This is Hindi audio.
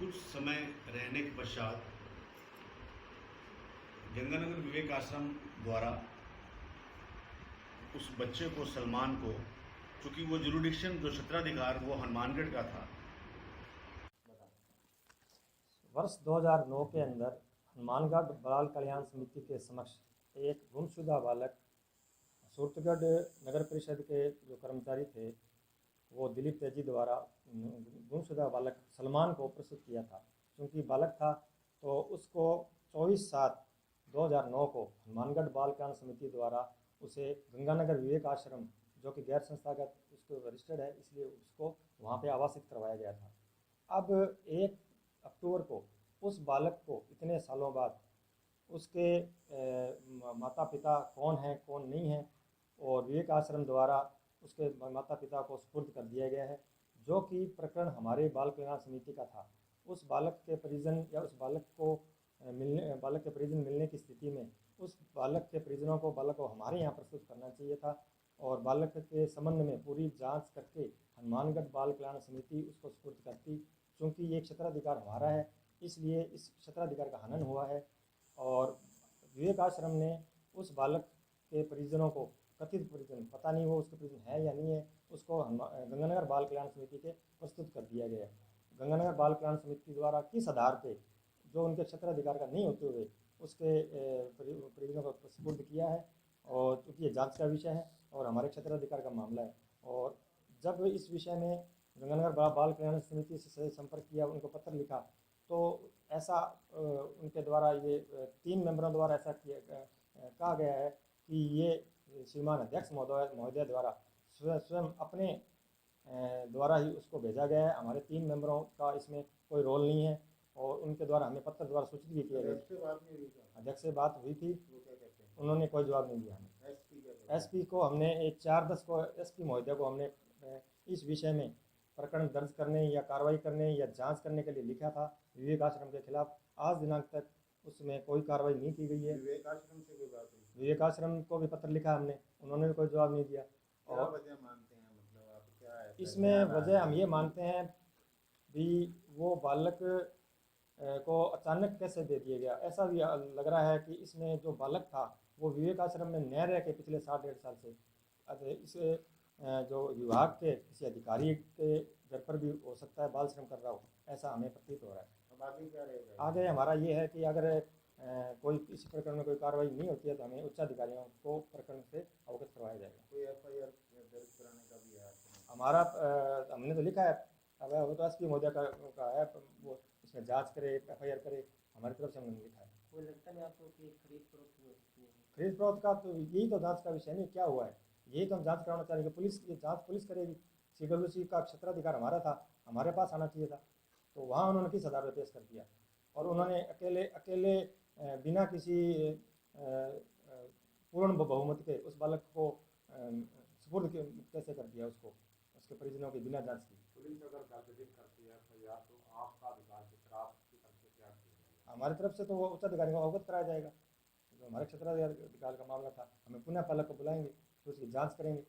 कुछ समय रहने के पश्चात गंगानगर विवेक आश्रम द्वारा उस बच्चे को, सलमान को, चूंकि वो जुरिडिक्शन जो क्षेत्राधिकार वो हनुमानगढ़ का था। वर्ष 2009 के अंदर हनुमानगढ़ बाल कल्याण समिति के समक्ष एक गुमशुदा बालक सूरतगढ़ नगर परिषद के जो कर्मचारी थे वो दिलीप तेजी द्वारा गुमशुदा बालक सलमान को प्रस्तुत किया था। क्योंकि बालक था तो उसको 24/7/2009 को हनुमानगढ़ बाल कल्याण समिति द्वारा उसे गंगानगर विवेक आश्रम, जो कि गैर संस्थागत उसको रजिस्टर्ड है, इसलिए उसको वहाँ पे आवासित करवाया गया था। अब 1 अक्टूबर को उस बालक को इतने सालों बाद उसके माता पिता कौन हैं कौन नहीं हैं और विवेक आश्रम द्वारा उसके माता पिता को सुपुर्द कर दिया गया है, जो कि प्रकरण हमारे बाल कल्याण समिति का था। उस बालक के परिजन या उस बालक के परिजन मिलने की स्थिति में उस बालक के परिजनों को बालक को हमारे यहाँ प्रस्तुत करना चाहिए था और बालक के संबंध में पूरी जांच करके हनुमानगढ़ बाल कल्याण समिति उसको सुपुर्द करती। चूँकि ये क्षेत्राधिकार हमारा है, इसलिए इस क्षेत्राधिकार का हनन हुआ है और विवेक आश्रम ने उस बालक के परिजनों को, कथित परिजन, पता नहीं वो उसके परिजन है या नहीं है, उसको गंगानगर बाल कल्याण समिति के प्रस्तुत कर दिया गया है। गंगानगर बाल कल्याण समिति द्वारा किस आधार पे, जो उनके क्षेत्राधिकार का नहीं होते हुए उसके परिजनों को सुपुर्द किया है, और क्योंकि ये जांच का विषय है और हमारे क्षेत्राधिकार का मामला है। और जब इस विषय में गंगानगर बाल कल्याण समिति से संपर्क किया, उनको पत्र लिखा, तो ऐसा उनके द्वारा ये 3 मेंबरों द्वारा ऐसा कहा गया है कि ये श्रीमान अध्यक्ष महोदय द्वारा स्वयं अपने द्वारा ही उसको भेजा गया है। हमारे 3 मेंबरों का इसमें कोई रोल नहीं है और उनके द्वारा हमें पत्र द्वारा सूचित भी किया गया। अध्यक्ष से बात हुई थी, उन्होंने कोई जवाब नहीं दिया हमें। एसपी को हमने 4/10 को एसपी महोदय को हमने इस विषय में प्रकरण दर्ज करने या कार्रवाई करने या जांच करने के लिए लिखा था विवेक आश्रम के खिलाफ। आज दिनांक तक उसमें कोई कार्रवाई नहीं की गई है। विवेक आश्रम से कोई बात हुई? विवेक आश्रम को भी पत्र लिखा हमने, उन्होंने भी कोई जवाब नहीं दिया। और वजह मानते हैं, मतलब आप क्या है इसमें वजह हम ये मानते हैं भी वो बालक को अचानक कैसे दे दिया गया। ऐसा भी लग रहा है कि इसमें जो बालक था वो विवेक आश्रम में न रह के पिछले 7-8 साल से इस जो विभाग के किसी अधिकारी के घर पर भी हो सकता है बाल श्रम कर रहा हो, ऐसा हमें प्रतीत हो रहा है। अब आगे क्या रहेगा? आगे हमारा ये है कि अगर कोई इस प्रकरण में कोई कार्रवाई नहीं होती है तो हमें उच्च अधिकारियों को प्रकरण से अवगत करवाया जाएगा। कोई एफआईआर दर्ज कराने का भी है हमारा हमने तो लिखा है, अब वो तो एसपी महोदय का है, वो इसमें जांच करे, एफआईआर करे, हमारी तरफ से हमने लिखा है। कोई लगता नहीं आपको कि खरीद फरोख्त हुई है? खरीद फरोख्त का तो यही तो जांच का विषय नहीं, क्या हुआ है यही तो हम जांच कराना चाहेंगे। पुलिस, ये जांच पुलिस करेगी। सीडब्ल्यूसी का क्षेत्राधिकार हमारा था, हमारे पास आना चाहिए था, तो वहाँ उन्होंने किस आधार पर पेश कर दिया और उन्होंने अकेले बिना किसी पूर्ण बहुमत के उस बालक को सुपुर्द कैसे कर दिया, उसको उसके परिजनों की बिना जांच की। पुलिस अगर दर्ज करती है एफआईआर तो आपका अधिकार के खिलाफ की तरफ से क्या किया जाएगा? हमारी तरफ से तो वो उच्च अधिकारी को अवगत कराया जाएगा। जो हमारे क्षेत्राधिकार का मामला था, हमें पुनः बालक को बुलाएंगे, तो उसकी जांच करेंगे।